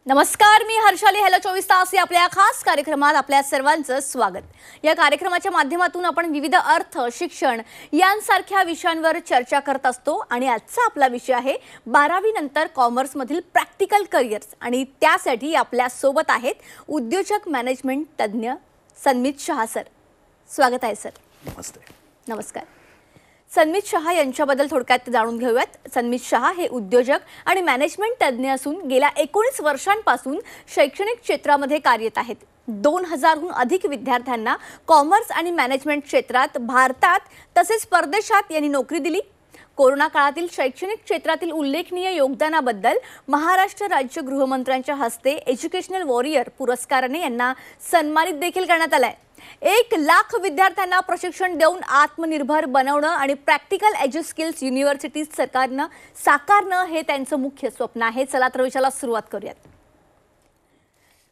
नमस्कार, मी हर्षाली. हेलो 24 तास या आपल्या खास कार्यक्रमात आपल्या सर्वांचं स्वागत. या कार्यक्रमाच्या माध्यमातून आपण विविध अर्थ, शिक्षण यांसारख्या विषयांवर चर्चा करत असतो आणि आजचा आपला विषय आहे 12वी नंतर कॉमर्स मधील प्रॅक्टिकल करिअर्स. आणि त्यासाठी आपल्या सोबत आहेत उद्योजक मॅनेजमेंट तज्ञ सन्मित शहा सर. स्वागत आहे सर. नमस्ते. नमस्कार. सन्मित शहा यांच्याबद्दल थोडक्यात जाणून घेऊयात. सन्मित शहा हे उद्योजक आणि मॅनेजमेंट तज्ञ असून गेल्या 19 वर्षांपासून शैक्षणिक क्षेत्रामध्ये कार्यरत आहेत. 2000हून अधिक विद्यार्थ्यांना कॉमर्स आणि मॅनेजमेंट क्षेत्रात भारतात तसेच परदेशात यांनी नोकरी दिली. कोरोना काळातील शैक्षणिक क्षेत्रातील उल्लेखनीय योगदानाबद्दल महाराष्ट्र राज्य गृहमंत्र्यांच्या हस्ते एज्युकेशनल वॉरियर पुरस्काराने यांना सन्मानित देखील करण्यात आलाय. 1 लाख विद्यार्थ्यांना प्रशिक्षण देऊन आत्मनिर्भर बनवणं आणि प्रॅक्टिकल एज्यु स्किल्स युनिव्हर्सिटी सरकारनं साकारणं हे त्यांचं मुख्य स्वप्न आहे. चला तर विषयाला सुरुवात करूयात.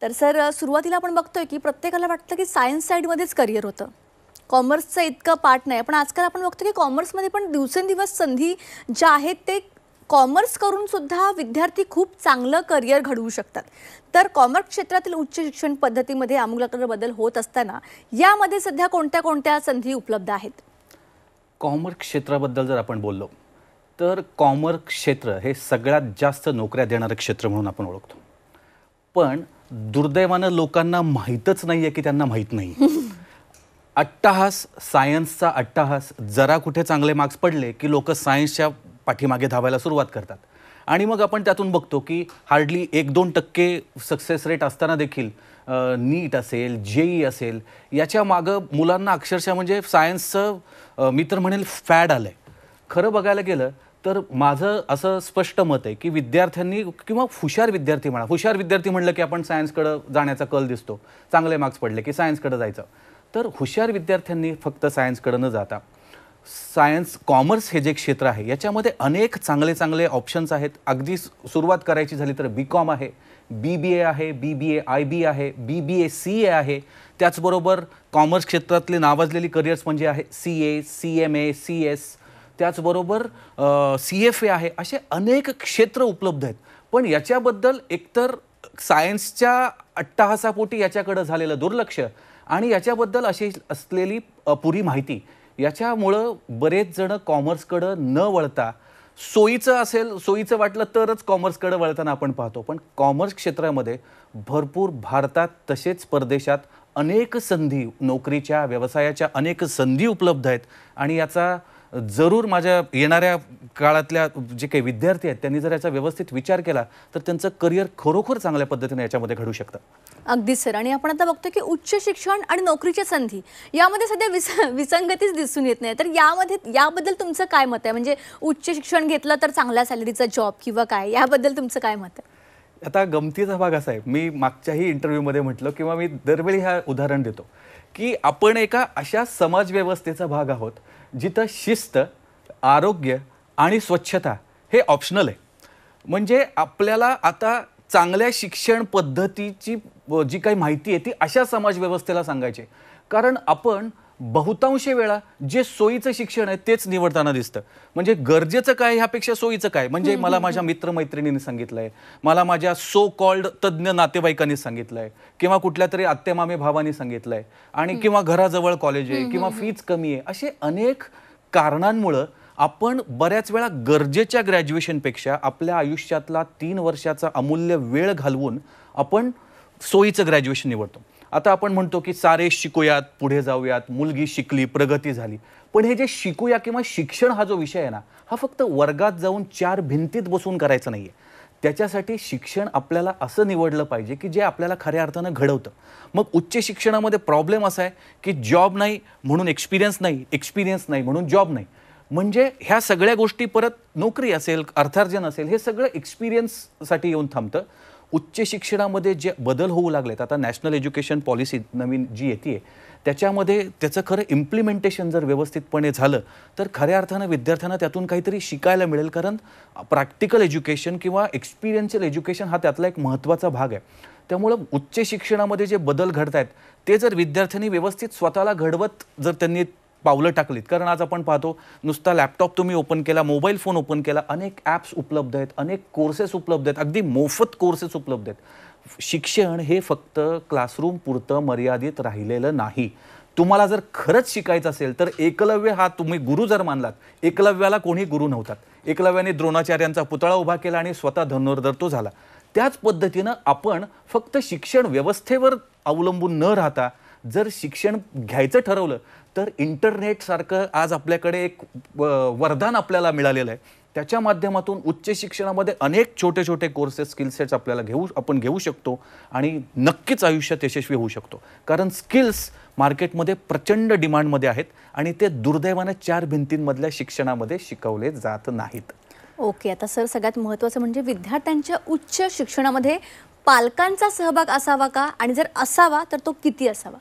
तर सर, सुरुवातीला आपण बघतोय की प्रत्येकाला वाटतं की सायन्स साईडमध्येच करिअर होतं, कॉमर्सचं इतकं पार्ट नाही. पण आजकाल आपण बघतो की कॉमर्समध्ये पण दिवसेंदिवस संधी ज्या आहेत ते कॉमर्स करून सुद्धा विद्यार्थी खूप चांगलं करिअर घडवू शकतात. तर कॉमर्स क्षेत्रातील उच्च शिक्षण पद्धतीमध्ये आमूलाग्र बदल होत असताना यामध्ये सध्या कोणत्या कोणत्या संधी उपलब्ध आहेत? कॉमर्स क्षेत्राबद्दल जर आपण बोललो तर कॉमर्स क्षेत्र हे सगळ्यात जास्त नोकऱ्या देणारं क्षेत्र म्हणून आपण ओळखतो. पण दुर्दैवानं लोकांना माहीतच नाही आहे की त्यांना माहीत नाही. अट्टहास, सायन्सचा अट्टहास. जरा कुठे चांगले मार्क्स पडले की लोक सायन्सच्या पाठीमागे धावायला सुरुवात करतात आणि मग आपण त्यातून बघतो की हार्डली 1-2% सक्सेस रेट असताना देखील नीट असेल, जेई असेल, याच्या मागं मुलांना अक्षरशः म्हणजे सायन्सचं मी तर म्हणेल फॅड आलं आहे. खरं बघायला गेलं तर माझं असं स्पष्ट मत आहे की विद्यार्थ्यांनी किंवा हुशार विद्यार्थी म्हणा, हुशार विद्यार्थी म्हणलं की आपण सायन्सकडं जाण्याचा कल दिसतो. चांगले मार्क्स पडले की सायन्सकडं जायचं. तर हुशार विद्यार्थ्यांनी फक्त सायन्सकडं न जाता कॉमर्स हे जे क्षेत्र आहे याच्यामध्ये अनेक चांगले चांगले ऑप्शन्स आहेत. अगदी सुरुवात करायची झाली तर BCom आहे, BBA आहे, BBA IB आहे, BBA CA आहे. त्याचबरोबर कॉमर्स क्षेत्रातले नावाजलेली करिअर्स म्हणजे आहे CA, CMA, CS. त्याचबरोबर CFA आहे. असे अनेक क्षेत्र उपलब्ध आहेत. पण याच्याबद्दल एकतर सायन्सच्या अट्टहासापोटी याच्याकडं झालेलं दुर्लक्ष आणि याच्याबद्दल अशी असलेली पुरी माहिती याच्यामुळं बरेच जण कॉमर्सकडं न वळता सोयीचं वाटलं तरच कॉमर्सकडं वळताना आपण पाहतो. पण कॉमर्स क्षेत्रामध्ये भरपूर भारतात तसेच परदेशात अनेक संधी, नोकरीच्या, व्यवसायाच्या अनेक संधी उपलब्ध आहेत आणि याचा जरूर माझ्या येणाऱ्या काळातल्या जे काही विद्यार्थी आहेत त्यांनी जर याचा व्यवस्थित विचार केला तर त्यांचं करिअर खरोखर चांगल्या पद्धतीने याच्यामध्ये घडू शकतं. अगदी सर. आणि आपण आता बघतो की उच्च शिक्षण आणि नोकरीच्या संधी यामध्ये सध्या विसंगतीच दिसून येत नाही. तर याबद्दल तुमचं काय मत आहे? म्हणजे उच्च शिक्षण घेतलं तर चांगल्या सॅलरीचा जॉब किंवा काय, याबद्दल तुमचं काय मत आहे? आता गमतीचा भाग असा आहे, मी मागच्याही इंटरव्ह्यूमध्ये म्हटलं किंवा मी दरवेळी हा उदाहरण देतो की आपण एका अशा समाजव्यवस्थेचा भाग आहोत जिथं शिस्त, आरोग्य आणि स्वच्छता हे ऑप्शनल आहे. म्हणजे आपल्याला आता चांगल्या शिक्षण पद्धतीची जी काही माहिती आहे ती अशा समाजव्यवस्थेला सांगायची. कारण आपण बहुतांश वेळा जे सोयीचं शिक्षण आहे तेच निवडताना दिसतं. म्हणजे गरजेचं काय ह्यापेक्षा सोयीचं काय. म्हणजे मला माझ्या मित्रमैत्रिणींनी सांगितलंय, मला माझ्या सो कॉल्ड तज्ज्ञ नातेवाईकांनी सांगितलंय किंवा कुठल्या तरी आत्तेमामे भावानी सांगितलंय आणि किंवा घराजवळ कॉलेज आहे किंवा फीज कमी आहे. असे अनेक कारणांमुळं आपण बऱ्याच वेळा गरजेच्या ग्रॅज्युएशनपेक्षा आपल्या आयुष्यातला 3 वर्षाचा अमूल्य वेळ घालवून आपण सोयीचं ग्रॅज्युएशन निवडतो. आता आपण म्हणतो की सारे शिकूयात, पुढे जाऊयात, मुलगी शिकली, प्रगती झाली. पण हे जे शिकूया किंवा शिक्षण हा जो विषय आहे ना, हा फक्त वर्गात जाऊन 4 भिंतीत बसून करायचं नाही आहे. त्याच्यासाठी शिक्षण आपल्याला असं निवडलं पाहिजे की जे आपल्याला खऱ्या अर्थानं घडवतं. मग उच्च शिक्षणामध्ये प्रॉब्लेम असा आहे की जॉब नाही म्हणून एक्सपिरियन्स नाही, एक्सपिरियन्स नाही म्हणून जॉब नाही. म्हणजे ह्या सगळ्या गोष्टी परत नोकरी असेल, अर्थार्जन असेल, हे सगळं एक्सपिरियन्ससाठी येऊन थांबतं. उच्च शिक्षणामध्ये जे बदल होऊ लागलेत, आता नॅशनल एज्युकेशन पॉलिसी नवीन जी येते त्याच्यामध्ये त्याचं खरं इम्प्लिमेंटेशन जर व्यवस्थितपणे झालं तर खऱ्या अर्थानं विद्यार्थ्यांना त्यातून काहीतरी शिकायला मिळेल. कारण प्रॅक्टिकल एज्युकेशन किंवा एक्सपिरियन्शियल एज्युकेशन हा त्यातला एक महत्त्वाचा भाग आहे. त्यामुळं उच्च शिक्षणामध्ये जे बदल घडत आहेत ते जर विद्यार्थ्यांनी व्यवस्थित स्वतःला घडवत जर त्यांनी पावलं टाकलीत, कारण आज आपण पाहतो नुसता लॅपटॉप तुम्ही ओपन केला, मोबाईल फोन ओपन केला, अनेक ॲप्स उपलब्ध आहेत, अनेक कोर्सेस उपलब्ध आहेत, अगदी मोफत कोर्सेस उपलब्ध आहेत. शिक्षण हे फक्त क्लासरूम पुरतं मर्यादित राहिलेलं नाही. तुम्हाला जर खरंच शिकायचं असेल तर एकलव्य हा तुम्ही गुरु जर मानलात, एकलव्याला कोणी गुरु नव्हतात. एकलव्याने द्रोणाचार्यांचा पुतळा उभा केला आणि स्वतः धनुर्धर तो झाला. त्याच पद्धतीनं आपण फक्त शिक्षण व्यवस्थेवर अवलंबून न राहता जर शिक्षण घ्यायचं ठरवलं तर इंटरनेटसारखं आज आपल्याकडे एक वरदान आपल्याला मिळालेलं आहे. त्याच्या माध्यमातून उच्च शिक्षणामध्ये अनेक छोटे छोटे कोर्सेस, स्किल सेट्स आपल्याला घेऊ शकतो आणि नक्कीच आयुष्यात यशस्वी होऊ शकतो. कारण स्किल्स मार्केटमध्ये प्रचंड डिमांडमध्ये आहेत आणि ते दुर्दैवाने 4 भिंतींमधल्या शिक्षणामध्ये शिकवले जात नाहीत. ओके, आता सर सगळ्यात महत्त्वाचं म्हणजे विद्यार्थ्यांच्या उच्च शिक्षणामध्ये पालकांचा सहभाग असावा का, आणि जर असावा तर तो किती असावा?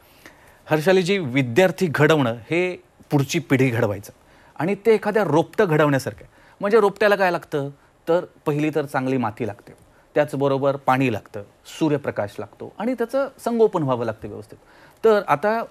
हर्षालीजी, विद्यार्थी घडवणं हे पुढची पिढी घडवायचं आणि ते एखाद्या रोपटं घडवण्यासारखं आहे. म्हणजे रोपट्याला काय लागतं तर पहिली तर चांगली माती लागते, त्याचबरोबर पाणी लागतं, सूर्यप्रकाश लागतो आणि त्याचं संगोपन व्हावं लागतं व्यवस्थित. तर आता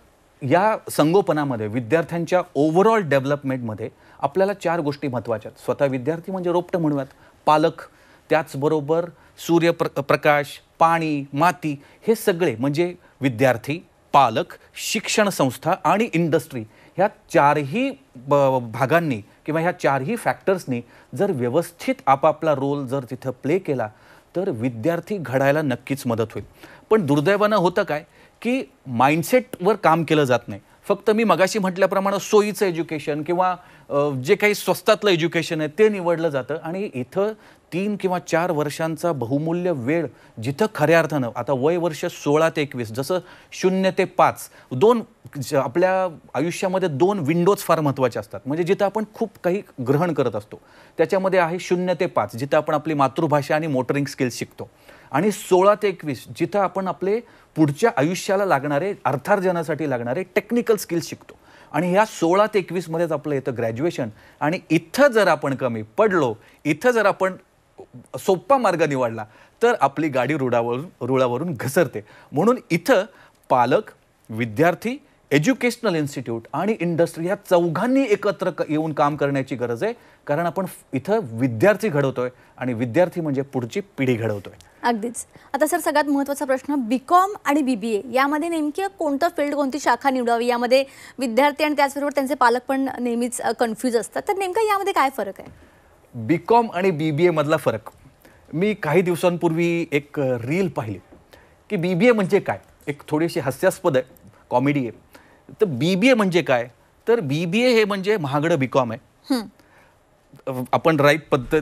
या संगोपनामध्ये विद्यार्थ्यांच्या ओव्हरऑल डेव्हलपमेंटमध्ये आपल्याला 4 गोष्टी महत्त्वाच्या आहेत. स्वतः विद्यार्थी म्हणजे रोपटं म्हणूयात, पालक, त्याचबरोबर सूर्यप्रकाश, पाणी, माती, हे सगळे म्हणजे विद्यार्थी, पालक, शिक्षण संस्था आणि इंडस्ट्री, ह्या 4ही भागांनी किंवा ह्या 4ही फॅक्टर्सनी जर व्यवस्थित आपापला रोल जर तिथं प्ले केला तर विद्यार्थी घडायला नक्कीच मदत होईल. पण दुर्दैवानं होतं काय की माइंडसेटवर काम केलं जात नाही. फक्त मी मगाशी म्हटल्याप्रमाणे सोयीचं एज्युकेशन किंवा जे काही स्वस्तातलं एज्युकेशन आहे ते निवडलं जातं आणि इथं 3 किंवा 4 वर्षांचा बहुमूल्य वेळ जिथं खऱ्या अर्थानं, आता वय वर्ष 16 ते 21, जसं 0 ते 5, आपल्या आयुष्यामध्ये 2 विंडोज फार महत्त्वाचे असतात. म्हणजे जिथं आपण खूप काही ग्रहण करत असतो त्याच्यामध्ये आहे 0 ते 5 जिथं आपण आपली मातृभाषा आणि मोटरिंग स्किल्स शिकतो, आणि 16 ते 21 जिथं आपण आपले पुढच्या आयुष्याला लागणारे, अर्थार्जनासाठी लागणारे टेक्निकल स्किल्स शिकतो. आणि ह्या 16 ते 21 मध्येच आपलं येतं ग्रॅज्युएशन. आणि इथं जर आपण कमी पडलो, इथं जर आपण सोपा मार्ग निवडला तर आपली गाडी रुळावरून घसरते. म्हणून इथं पालक, विद्यार्थी, एज्युकेशनल इन्स्टिट्यूट आणि इंडस्ट्री या चौघांनी एकत्र येऊन काम करण्याची गरज आहे. कारण आपण इथं विद्यार्थी घडवतोय आणि विद्यार्थी म्हणजे पुढची पिढी घडवतोय. अगदीच. आता सर सगळ्यात महत्त्वाचा प्रश्न, बीकॉम आणि बीबीए यामध्ये नेमकी कोणतं फील्ड, कोणती शाखा निवडावी? यामध्ये विद्यार्थी आणि त्याचबरोबर त्यांचे पालक पण नेहमीच कन्फ्यूज असतात, तर नेमका यामध्ये काय फरक आहे? बीकॉम आणि बीबीए मधला फरक, मी काही दिवसांपूर्वी एक रील पाहिली की बीबीए म्हणजे काय, एक थोडीशी हास्यास्पद आहे, कॉमेडी आहे. तर बीबीए म्हणजे काय, तर बीबीए हे म्हणजे महागडं बीकॉम आहे. आपण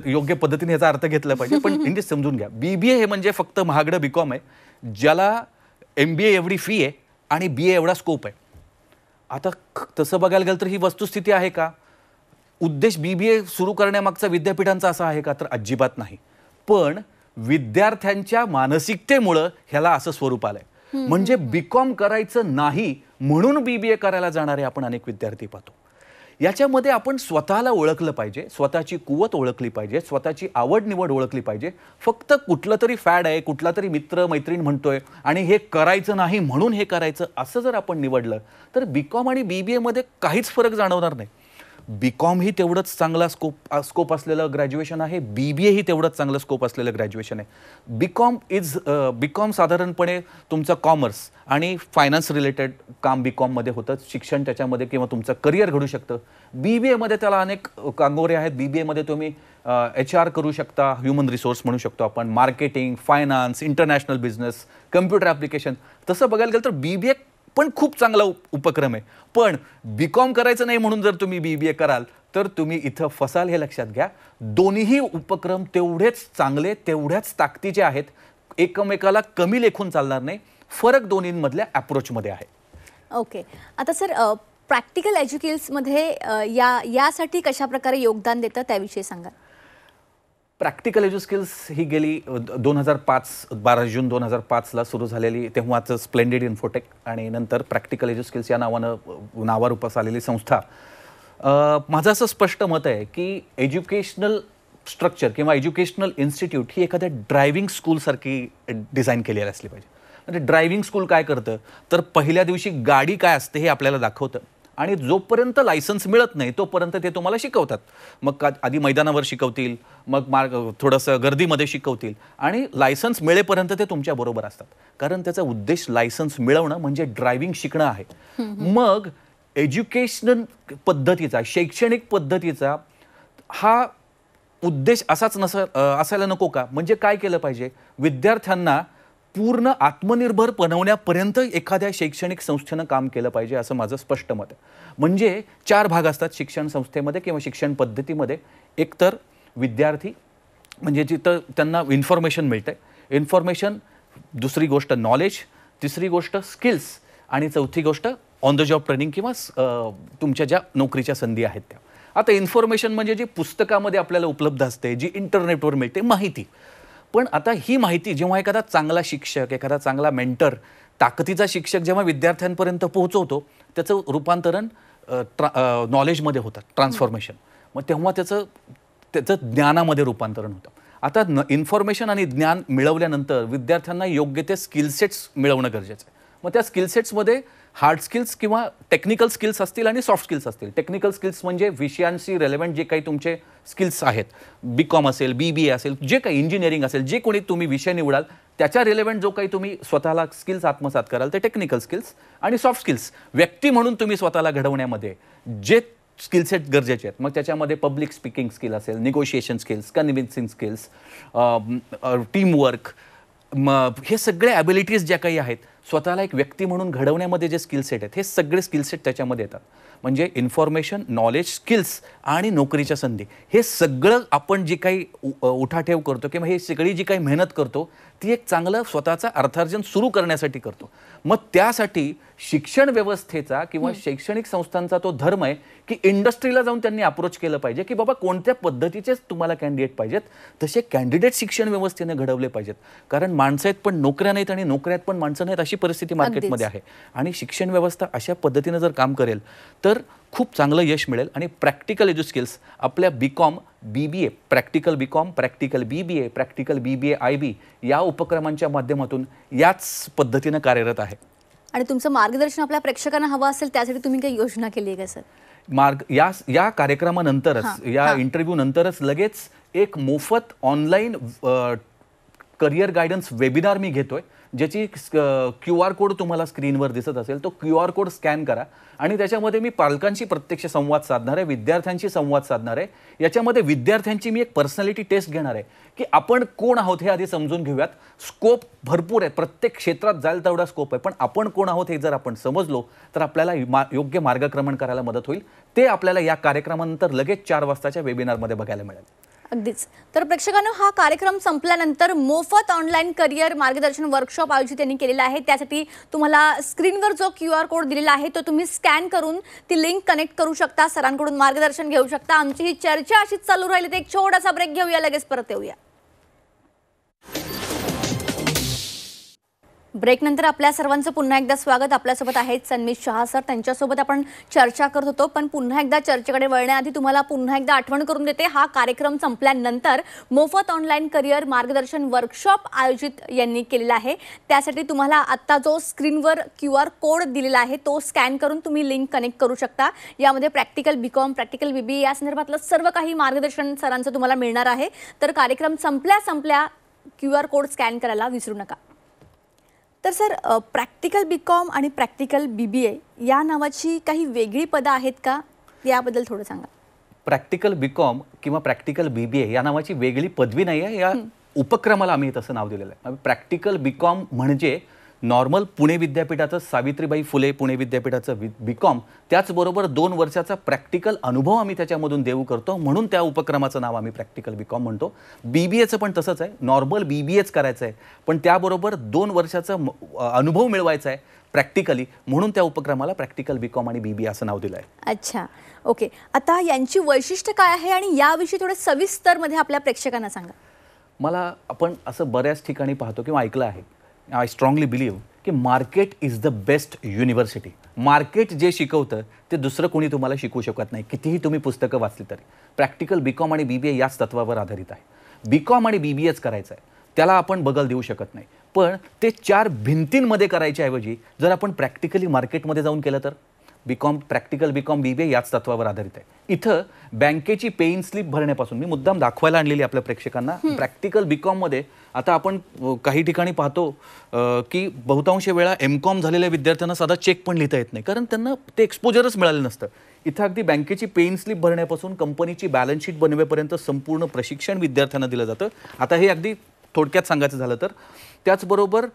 योग्य पद्धतीने याचा अर्थ घेतला पाहिजे, पण इंग्लिश समजून घ्या. बीबीए हे म्हणजे फक्त महागडं बीकॉम आहे ज्याला MBA एवढी फी आहे आणि BA एवढा स्कोप आहे. आता तसं बघायला गेलं तर ही वस्तुस्थिती आहे का? उद्देश BBA सुरू करण्यामागचा विद्यापीठांचा असा आहे का? तर अजिबात नाही. पण विद्यार्थ्यांच्या मानसिकतेमुळं ह्याला असं स्वरूप आलंय. म्हणजे बीकॉम करायचं नाही म्हणून BBA करायला जाणारे आपण अनेक विद्यार्थी पाहतो. याच्यामध्ये आपण स्वतःला ओळखलं पाहिजे, स्वतःची कुवत ओळखली पाहिजे, स्वतःची आवड निवड ओळखली पाहिजे. फक्त कुठलं तरी फॅड आहे, कुठला तरी मित्र मैत्रीण म्हणतोय आणि हे करायचं नाही म्हणून हे करायचं, असं जर आपण निवडलं तर बीकॉम आणि BBA मध्ये काहीच फरक जाणवणार नाही. बीकॉम ही तेवढंच चांगला स्कोप असलेलं ग्रॅज्युएशन आहे, BBA ही तेवढंच चांगलं स्कोप असलेलं ग्रॅज्युएशन आहे. बीकॉम साधारणपणे तुमचं कॉमर्स आणि फायनान्स रिलेटेड काम बीकॉममध्ये होतं, शिक्षण त्याच्यामध्ये किंवा तुमचं करिअर घडू शकतं. BBA मध्ये त्याला अनेक कांगोरे आहेत. BBA मध्ये तुम्ही HR करू शकता, ह्युमन रिसोर्स म्हणू शकतो आपण, marketing, finance, international business, computer application. तसं बघायला गेलं तर BBA पण खूप चांगला उपक्रम आहे. पण बीकॉम करायचं नाही म्हणून जर तुम्ही BBA कराल तर तुम्ही इथं फसाल, हे लक्षात घ्या. दोन्हीही उपक्रम तेवढेच चांगले, तेवढ्याच ताकदीचे आहेत, एकमेकाला कमी लेखून चालणार नाही. फरक दोन्हींमधल्या अप्रोचमध्ये आहे. ओके. आता सर प्रॅक्टिकल एज्युकेशनमध्ये यासाठी कशा प्रकारे योगदान देतं त्याविषयी सांगा. प्रॅक्टिकल एज्यू स्किल्स ही गेली 12 जून 2005ला सुरू झालेली, तेव्हाचं स्प्लेंडेड इन्फोटेक आणि नंतर प्रॅक्टिकल एज्यू स्किल्स या नावारूपास आलेली संस्था. माझं असं स्पष्ट मत आहे की एज्युकेशनल स्ट्रक्चर किंवा एज्युकेशनल इन्स्टिट्यूट ही एखाद्या ड्रायव्हिंग स्कूलसारखी डिझाईन केलेली असली पाहिजे. म्हणजे ड्रायव्हिंग स्कूल काय करतं तर पहिल्या दिवशी गाडी काय असते हे आपल्याला दाखवतं आणि जोपर्यंत लायसन्स मिळत नाही तोपर्यंत ते तुम्हाला शिकवतात. मग आधी मैदानावर शिकवतील, मग थोडंसं गर्दीमध्ये शिकवतील आणि लायसन्स मिळेपर्यंत ते तुमच्याबरोबर असतात. कारण त्याचा उद्देश लायसन्स मिळवणं म्हणजे ड्रायव्हिंग शिकणं आहे. मग एज्युकेशनल पद्धतीचा, शैक्षणिक पद्धतीचा हा उद्देश असाच असायला नको का? म्हणजे काय केलं पाहिजे? विद्यार्थ्यांना पूर्ण आत्मनिर्भर बनवण्यापर्यंत एखाद्या शैक्षणिक संस्थेनं काम केलं पाहिजे असं माझं स्पष्ट मत आहे. म्हणजे 4 भाग असतात शिक्षण संस्थेमध्ये किंवा शिक्षण पद्धतीमध्ये. एक तर विद्यार्थी, म्हणजे जिथं त्यांना इन्फॉर्मेशन मिळते, इन्फॉर्मेशन. दुसरी गोष्ट नॉलेज, तिसरी गोष्ट स्किल्स आणि चौथी गोष्ट ऑन द जॉब ट्रेनिंग किंवा तुमच्या ज्या नोकरीच्या संधी आहेत त्या. आता इन्फॉर्मेशन म्हणजे जी पुस्तकामध्ये आपल्याला उपलब्ध असते, जी इंटरनेटवर मिळते माहिती. पण आता ही माहिती जेव्हा एखादा चांगला शिक्षक, एखादा चांगला मेंटर, ताकदीचा शिक्षक जेव्हा विद्यार्थ्यांपर्यंत पोहोचवतो, त्याचं रूपांतरण नॉलेजमध्ये होतं, ट्रान्सफॉर्मेशन. मग तेव्हा त्याचं ज्ञानामध्ये रूपांतरण होतं. आता इन्फॉर्मेशन आणि ज्ञान मिळवल्यानंतर विद्यार्थ्यांना योग्य ते स्किलसेट्स मिळवणं गरजेचं आहे. मग त्या स्किलसेट्समध्ये हार्ड स्किल्स किंवा टेक्निकल स्किल्स असतील आणि सॉफ्ट स्किल्स असतील. टेक्निकल स्किल्स म्हणजे विषयांशी रेलेव्हंट जे काही तुमचे स्किल्स आहेत, BCom असेल, BBA असेल, जे काही इंजिनिअरिंग असेल, जे कोणी तुम्ही विषय निवडाल त्याच्या रिलेव्हंट जो काही तुम्ही स्वतःला स्किल्स आत्मसात कराल ते टेक्निकल स्किल्स. आणि सॉफ्ट स्किल्स व्यक्ती म्हणून तुम्ही स्वतःला घडवण्यामध्ये जे स्किलसेट गरजेचे आहेत. मग त्याच्यामध्ये पब्लिक स्पीकिंग स्किल असेल, negotiation skills, convincing skills, teamwork, मग हे सगळे ॲबिलिटीज ज्या काही आहेत, स्वतःला एक व्यक्ती म्हणून घडवण्यामध्ये जे स्किलसेट आहेत, हे सगळे स्किलसेट त्याच्यामध्ये येतात. म्हणजे इन्फॉर्मेशन, नॉलेज, स्किल्स आणि नोकरीच्या संधी, हे सगळं आपण जे काही उठाठेव करतो किंवा हे सगळी जी काही मेहनत करतो ती एक चांगलं स्वतःचं अर्थार्जन सुरू करण्यासाठी करतो. मग त्यासाठी शिक्षण व्यवस्थेचा किंवा शैक्षणिक संस्थांचा तो धर्म आहे की इंडस्ट्रीला जाऊन त्यांनी अप्रोच केलं पाहिजे की बाबा कोणत्या पद्धतीचेच तुम्हाला कॅन्डिडेट पाहिजेत, तसे कॅन्डिडेट शिक्षण व्यवस्थेने घडवले पाहिजेत. कारण माणसं आहेत पण नोकऱ्या नाहीत आणि नोकऱ्यात पण माणसं नाहीत, अशी परिस्थिती मार्केटमध्ये आहे. आणि शिक्षण व्यवस्था अशा पद्धतीने जर काम करेल तर खूप चांगलं यश मिळेल. आणि प्रॅक्टिकल स्किल्स आपल्या BCom, BBA, practical BCom, practical BBA, practical BBA IB या उपक्रमांच्या माध्यमातून याच पद्धतीनं कार्यरत आहे. आणि तुमचं मार्गदर्शन आपल्या प्रेक्षकांना हवं असेल त्यासाठी तुम्ही काही योजना केली आहे का सर? या कार्यक्रमानंतरच, या इंटरव्ह्यू नंतरच लगेच एक मोफत ऑनलाईन करिअर गायडन्स वेबिनार मी घेतोय, ज्याची QR कोड तुम्हाला स्क्रीनवर दिसत असेल. तो QR कोड स्कॅन करा आणि त्याच्यामध्ये मी पालकांशी प्रत्यक्ष संवाद साधणार आहे, विद्यार्थ्यांशी संवाद साधणार आहे. याच्यामध्ये विद्यार्थ्यांची मी एक पर्सनॅलिटी टेस्ट घेणार आहे की आपण कोण आहोत हे आधी समजून घेऊयात. स्कोप भरपूर आहे, प्रत्येक क्षेत्रात जाईल तेवढा स्कोप आहे, पण आपण कोण आहोत हे जर आपण समजलो तर आपल्याला योग्य मार्गक्रमण करायला मदत होईल. ते आपल्याला या कार्यक्रमानंतर लगेच 4 वाजताच्या वेबिनारमध्ये बघायला मिळेल. अगदीच. तर प्रेक्षकांनो, हा कार्यक्रम संपल्यानंतर मोफत ऑनलाईन करिअर मार्गदर्शन वर्कशॉप आयोजित त्यांनी केलेला आहे. त्यासाठी तुम्हाला स्क्रीनवर जो QR कोड दिलेला आहे तो तुम्ही स्कॅन करून ती लिंक कनेक्ट करू शकता, सरांकडून मार्गदर्शन घेऊ शकता. आमची ही चर्चा अशीच चालू राहिली तर एक छोटासा ब्रेक घेऊया, लगेच परत येऊया. ब्रेक नंतर आपल्या सर्वांचं पुन्हा एकदा स्वागत. आपल्यासोबत आहेत सन्मित शहा सर. त्यांच्यासोबत आपण चर्चा करत होतो, पण पुन्हा एकदा चर्चेकडे वळण्याआधी तुम्हाला पुन्हा एकदा आठवण करून देते, हा कार्यक्रम संपल्यानंतर मोफत ऑनलाईन करिअर मार्गदर्शन वर्कशॉप आयोजित यांनी केलेला आहे. त्यासाठी तुम्हाला आत्ता जो स्क्रीनवर QR कोड दिलेला आहे तो स्कॅन करून तुम्ही लिंक कनेक्ट करू शकता. यामध्ये प्रॅक्टिकल BCom, प्रॅक्टिकल BBA या संदर्भातलं सर्व काही मार्गदर्शन सरांचं तुम्हाला मिळणार आहे. तर कार्यक्रम संपल्या QR कोड स्कॅन करायला विसरू नका. तर सर, प्रॅक्टिकल BCom आणि प्रॅक्टिकल BBA या नावाची काही वेगळी पदं आहेत का? याबद्दल थोडं सांगा. प्रॅक्टिकल BCom किंवा प्रॅक्टिकल BBA या नावाची वेगळी पदवी नाही आहे. या उपक्रमाला आम्ही तसं नाव दिलेलं आहे. प्रॅक्टिकल BCom म्हणजे नॉर्मल पुणे विद्यापीठाचं, सावित्रीबाई फुले पुणे विद्यापीठाचं BCom, त्याचबरोबर 2 वर्षाचा प्रॅक्टिकल अनुभव आम्ही त्याच्यामधून देऊ करतो, म्हणून त्या उपक्रमाचं नाव आम्ही प्रॅक्टिकल BCom म्हणतो. BBAचं पण तसंच आहे, नॉर्मल BBAच करायचं आहे, पण त्याबरोबर 2 वर्षाचा अनुभव मिळवायचा आहे प्रॅक्टिकली, म्हणून त्या उपक्रमाला प्रॅक्टिकल BCom आणि BBA असं नाव दिलं आहे. अच्छा, ओके. आता यांची वैशिष्ट्य काय आहे आणि याविषयी थोडं सविस्तरमध्ये आपल्या प्रेक्षकांना सांगा. आपण असं बऱ्याच ठिकाणी पाहतो किंवा ऐकलं आहे, आय स्ट्रॉंगली बिलीव्ह की market is the best university. Market जे शिकवतं ते दुसरं कोणी तुम्हाला शिकवू शकत नाही, कितीही तुम्ही पुस्तकं वाचली तरी. प्रॅक्टिकल BCom आणि BBA याच तत्वावर आधारित आहे. BCom आणि BBAच करायचं आहे, त्याला आपण बगल देऊ शकत नाही. पण ते 4 भिंतींमध्ये करायच्या ऐवजी जर आपण प्रॅक्टिकली मार्केटमध्ये जाऊन केलं तर प्रॅक्टिकल बीकॉम BBA याच तत्वावर आधारित आहे. इथं बँकेची पेइंग स्लिप भरण्यापासून मी मुद्दाम दाखवायला आणलेली आपल्या प्रेक्षकांना. प्रॅक्टिकल बीकॉममध्ये आता आपण काही ठिकाणी पाहतो की बहुतांश वेळा MCOM झालेल्या विद्यार्थ्यांना साधा चेक पण लिहिता येत नाही, कारण त्यांना ते एक्सपोजरच मिळालं नसतं. इथं अगदी बँकेची पेइंग स्लिप भरण्यापासून कंपनीची बॅलन्स शीट बनवेपर्यंत संपूर्ण प्रशिक्षण विद्यार्थ्यांना दिलं जातं. आता हे अगदी थोडक्यात सांगायचं झालं तर त्याचबरोबर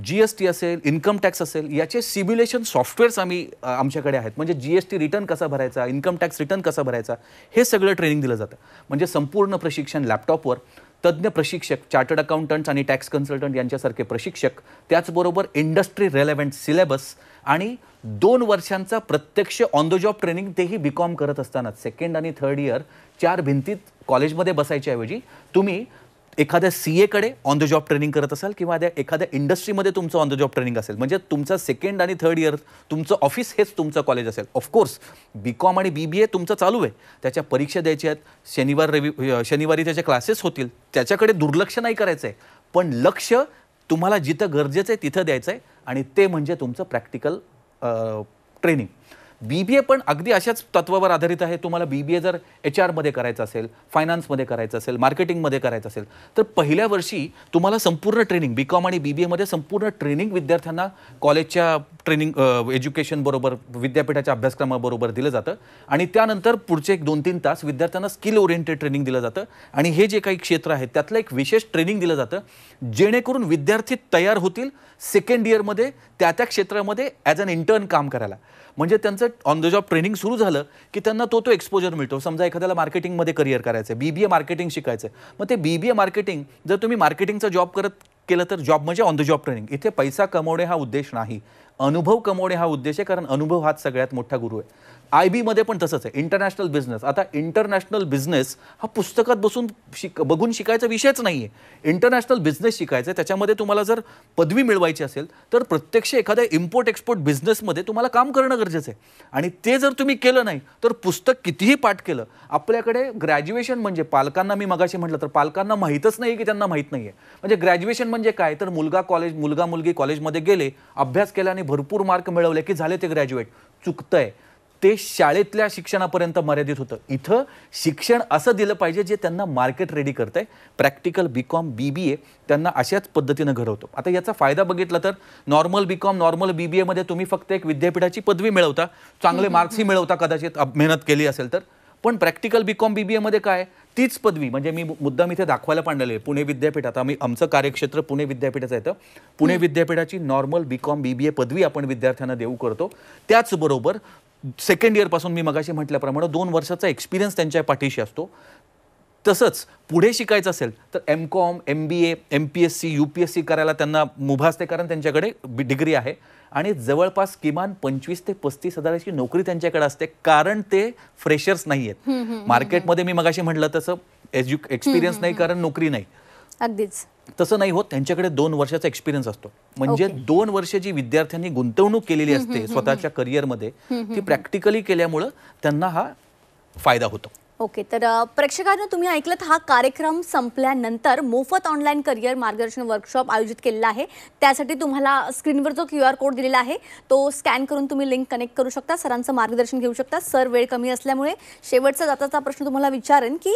GST असेल, इन्कम टॅक्स असेल, याचे सिम्युलेशन सॉफ्टवेअर्स आमच्याकडे आहेत. म्हणजे GST रिटर्न कसा भरायचा, इन्कम टॅक्स रिटर्न कसा भरायचा, हे सगळं ट्रेनिंग दिलं जातं. म्हणजे संपूर्ण प्रशिक्षण लॅपटॉपवर तज्ज्ञ प्रशिक्षक, चार्टर्ड अकाउंटंट्स आणि टॅक्स कन्सल्टंट यांच्यासारखे प्रशिक्षक, त्याचबरोबर इंडस्ट्री रेलेव्हंट सिलेबस आणि 2 वर्षांचा प्रत्यक्ष ऑन द जॉब ट्रेनिंग, तेही BCOM करत असताना. सेकंड आणि थर्ड इयर 4 भिंतीत कॉलेजमध्ये बसायच्या ऐवजी तुम्ही एखाद्या CA कडे ऑन द जॉब ट्रेनिंग करत असाल किंवा एखाद्या इंडस्ट्रीमध्ये तुमचं ऑन द जॉब ट्रेनिंग असेल. म्हणजे तुमचा सेकंड आणि थर्ड इयर तुमचं ऑफिस हेच तुमचं कॉलेज असेल. ऑफकोर्स BCOM आणि BBA तुमचं चालू आहे, त्याच्या परीक्षा द्यायच्या आहेत, शनिवारी त्याचे क्लासेस होतील, त्याच्याकडे दुर्लक्ष नाही करायचं आहे. पण लक्ष तुम्हाला जिथं गरजेचं आहे तिथं द्यायचं आहे, आणि ते म्हणजे तुमचं प्रॅक्टिकल ट्रेनिंग. BBA पण अगदी अशाच तत्वावर आधारित आहे. तुम्हाला BBA जर HR मध्ये करायचं असेल, फायनान्समध्ये करायचं असेल, मार्केटिंगमध्ये करायचं असेल, तर पहिल्या वर्षी तुम्हाला संपूर्ण ट्रेनिंग BCOM आणि BBA मध्ये संपूर्ण ट्रेनिंग विद्यार्थ्यांना कॉलेजच्या ट्रेनिंग एज्युकेशन बरोबर, विद्यापीठाच्या अभ्यासक्रमाबरोबर दिलं जातं. आणि त्यानंतर पुढचे 1-2-3 तास विद्यार्थ्यांना स्किल ओरिएंटेड ट्रेनिंग दिलं जातं. आणि हे जे काही क्षेत्र आहे त्यातलं एक विशेष ट्रेनिंग दिलं जातं, जेणेकरून विद्यार्थी तयार होतील सेकंड इयरमध्ये त्या क्षेत्रामध्ये ॲज अन इंटर्न काम करायला. म्हणजे त्यांचं ऑन द जॉब ट्रेनिंग सुरू झालं की त्यांना तो एक्सपोजर मिळतो. समजा एखाद्याला मार्केटिंगमध्ये करिअर करायचं आहे, BBA मार्केटिंग शिकायचं आहे, मग ते BBA मार्केटिंग जर तुम्ही मार्केटिंगचा जॉब केलं तर जॉब म्हणजे ऑन द जॉब ट्रेनिंग. इथे पैसा कमवणे हा उद्देश नाही, अनुभव कमवणे हा उद्देश आहे, कारण अनुभव हाच सगळ्यात मोठा गुरु आहे. IB मध्ये पण तसंच आहे. इंटरनॅशनल बिझनेस, आता इंटरनॅशनल बिझनेस हा पुस्तकात बसून बघून शिकायचा विषयच नाही आहे. इंटरनॅशनल बिझनेस शिकायचं आहे, त्याच्यामध्ये तुम्हाला जर पदवी मिळवायची असेल तर प्रत्यक्ष एखाद्या इम्पोर्ट एक्सपोर्ट बिझनेसमध्ये तुम्हाला काम करणं गरजेचं आहे. आणि ते जर तुम्ही केलं नाही तर पुस्तक कितीही पाठ केलं, आपल्याकडे ग्रॅज्युएशन म्हणजे, पालकांना मी मगाशी म्हटलं तर पालकांना माहीतच नाही की त्यांना माहीत नाही आहे. म्हणजे ग्रॅज्युएशन म्हणजे काय, तर मुलगा मुलगी कॉलेजमध्ये गेले, अभ्यास केला आणि भरपूर मार्क मिळवले की झाले ते ग्रॅज्युएट. चुकतंय. ते शाळेतल्या शिक्षणापर्यंत मर्यादित होतं. इथं शिक्षण असं दिलं पाहिजे जे त्यांना मार्केट रेडी करतंय. प्रॅक्टिकल BCOM BBA त्यांना अशाच पद्धतीनं घडवतो. आता याचा फायदा बघितला तर नॉर्मल BCOM नॉर्मल BBA मध्ये तुम्ही फक्त एक विद्यापीठाची पदवी मिळवता, चांगले मार्क्सही मिळवता कदाचित मेहनत केली असेल तर. पण प्रॅक्टिकल BCOM BBA मध्ये काय, तीच पदवी, म्हणजे मी मुद्दाम इथे दाखवायला पाडलेलं आहे, पुणे विद्यापीठात आमचं कार्यक्षेत्र पुणे विद्यापीठाचं येतं. पुणे विद्यापीठाची नॉर्मल BCOM BBA पदवी आपण विद्यार्थ्यांना देऊ करतो. त्याचबरोबर सेकंड इयरपासून मी मगाशी म्हटल्याप्रमाणे 2 वर्षाचा एक्सपिरियन्स त्यांच्या पाठीशी असतो. तसंच पुढे शिकायचं असेल तर MCOM MBA MPSC UPSC करायला त्यांना मुभा असते, कारण त्यांच्याकडे डिग्री आहे. आणि जवळपास किमान 25 ते 35 हजाराची नोकरी त्यांच्याकडे असते, कारण ते फ्रेशर्स नाही आहेत. मार्केटमध्ये मी मगाशी म्हटलं तसं एक्सपिरियन्स नाही, कारण नोकरी नाही. अगदीच तसं नाही होत. त्यांच्याकडे 2 वर्षाचा एक्सपिरियन्स असतो. म्हणजे 2 वर्ष जी विद्यार्थ्यांनी गुंतवणूक केलेली असते स्वतःच्या करिअरमध्ये, ती प्रॅक्टिकली केल्यामुळं त्यांना हा फायदा होतो. ओके, तर प्रेक्षकांनो, तुम्ही ऐकलं, हा कार्यक्रम संपल्यानंतर मोफत ऑनलाईन करिअर मार्गदर्शन वर्कशॉप आयोजित केलेला आहे. त्यासाठी तुम्हाला स्क्रीनवर जो QR कोड दिलेला आहे तो स्कॅन करून तुम्ही लिंक कनेक्ट करू शकता, सरांचं मार्गदर्शन घेऊ शकता. सर, वेळ कमी असल्यामुळे शेवटचा जाताचा प्रश्न तुम्हाला विचारेन की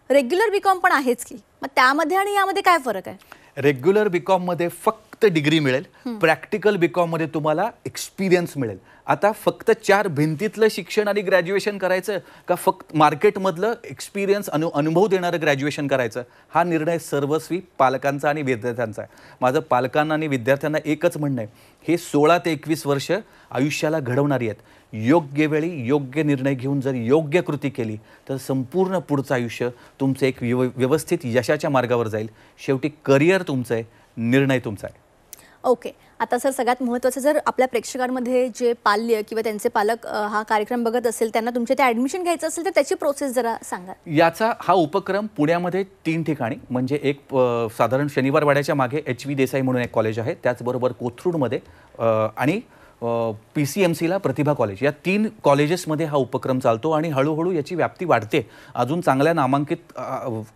रेग्युलर BCOM पण आहेच की, मग त्यामध्ये आणि यामध्ये काय फरक आहे? रेग्युलर BCOM मध्ये फक्त डिग्री मिळेल, प्रॅक्टिकल BCOM मध्ये तुम्हाला एक्सपिरियन्स मिळेल. आता फक्त 4 भिंतीतलं शिक्षण आणि ग्रॅज्युएशन करायचं का फक्त मार्केटमधलं एक्सपिरियन्स अनुभव देणारं ग्रॅज्युएशन करायचं, हा निर्णय सर्वस्वी पालकांचा आणि विद्यार्थ्यांचा आहे. माझं पालकांना आणि विद्यार्थ्यांना एकच म्हणणं आहे, हे 16 ते 21 वर्ष आयुष्याला घडवणारी आहेत. योग्य वेळी योग्य निर्णय घेऊन जर योग्य कृती केली तर संपूर्ण पुढचं आयुष्य तुमचं एक व्यवस्थित यशाच्या मार्गावर जाईल. शेवटी करिअर तुमचं आहे, निर्णय तुमचा आहे. ओके, आता सर, सगळ्यात महत्त्वाचं, जर आपल्या प्रेक्षकांमध्ये जे पाल्य किंवा त्यांचे पालक हा कार्यक्रम बघत असेल, त्यांना तुमच्या ते ॲडमिशन घ्यायचं असेल तर त्याची प्रोसेस जरा सांगा. याचा हा उपक्रम पुण्यामध्ये 3 ठिकाणी, म्हणजे एक साधारण शनिवारवाड्याच्या मागे HV देसाई म्हणून एक कॉलेज आहे, त्याचबरोबर कोथरूडमध्ये आणि PCMCला प्रतिभा कॉलेज, या 3 कॉलेजेसमध्ये हा उपक्रम चालतो. आणि हळूहळू याची व्याप्ती वाढते. अजून चांगल्या नामांकित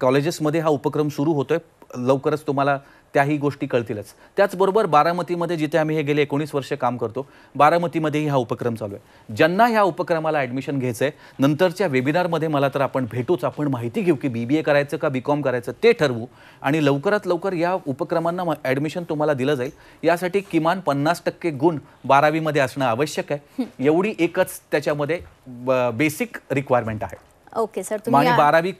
कॉलेजेसमध्ये हा उपक्रम सुरू होतोय. लवकरच तुम्हाला त्याही गोष्टी कळतीलच. त्याचबरोबर बारामतीमध्ये जिथे आम्ही हे गेले 19 वर्ष काम करतो, बारामतीमध्येही हा उपक्रम चालू आहे. ज्यांना ह्या उपक्रमाला ॲडमिशन घ्यायचं आहे, नंतरच्या वेबिनारमध्ये मला तर आपण भेटूच, आपण माहिती घेऊ की BBA करायचं का BCom करायचं ते ठरवू आणि लवकरात लवकर या उपक्रमांना ॲडमिशन तुम्हाला दिलं जाईल. यासाठी किमान 50% गुण 12वीमध्ये असणं आवश्यक आहे. एवढी एकच त्याच्यामध्ये बेसिक रिक्वायरमेंट आहे. ओके सर, आणि तुम्ही 12वी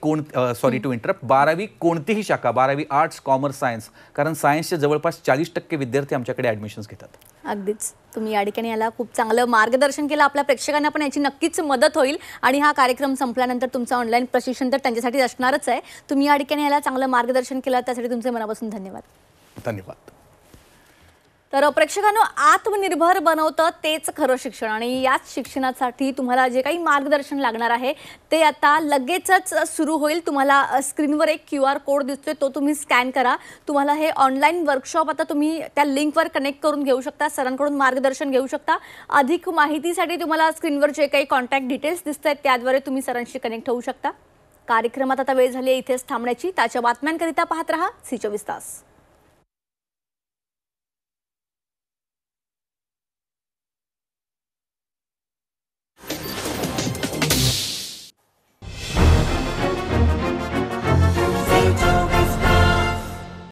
सॉरी टू इंटरप्ट, 12वी कोणतीही शाखा, 12वी आर्ट्स, कॉमर्स, सायन्स, कारण सायन्सचे जवळपास 40% विद्यार्थी आमच्याकडे ॲडमिशन्स घेतात. अगदीच तुम्ही या ठिकाणी याला खूप चांगलं मार्गदर्शन केलं. आपल्या प्रेक्षकांना पण याची नक्कीच मदत होईल आणि हा कार्यक्रम संपल्यानंतर तुमचं ऑनलाईन प्रशिक्षण तर त्यांच्यासाठी असणारच आहे. तुम्ही या ठिकाणी याला चांगलं मार्गदर्शन केलं, त्यासाठी तुमचे मनापासून धन्यवाद. धन्यवाद. तर प्रेक्षकांनो, आत्मनिर्भर बनवतं तेच खरं शिक्षण आणि याच शिक्षणासाठी तुम्हाला जे काही मार्गदर्शन लागणार आहे ते आता लगेचच सुरू होईल. तुम्हाला स्क्रीनवर एक QR कोड दिसतोय, तो तुम्ही स्कॅन करा. तुम्हाला हे ऑनलाईन वर्कशॉप आता तुम्ही त्या लिंकवर कनेक्ट करून घेऊ शकता, सरांकडून मार्गदर्शन घेऊ शकता. अधिक माहितीसाठी तुम्हाला स्क्रीनवर जे काही कॉन्टॅक्ट डिटेल्स दिसत आहेत त्याद्वारे तुम्ही सरांशी कनेक्ट होऊ शकता. कार्यक्रमात आता वेळ झाली आहे इथेच थांबण्याची. त्याच्या बातम्यांकरिता पाहत रहा C24 तास.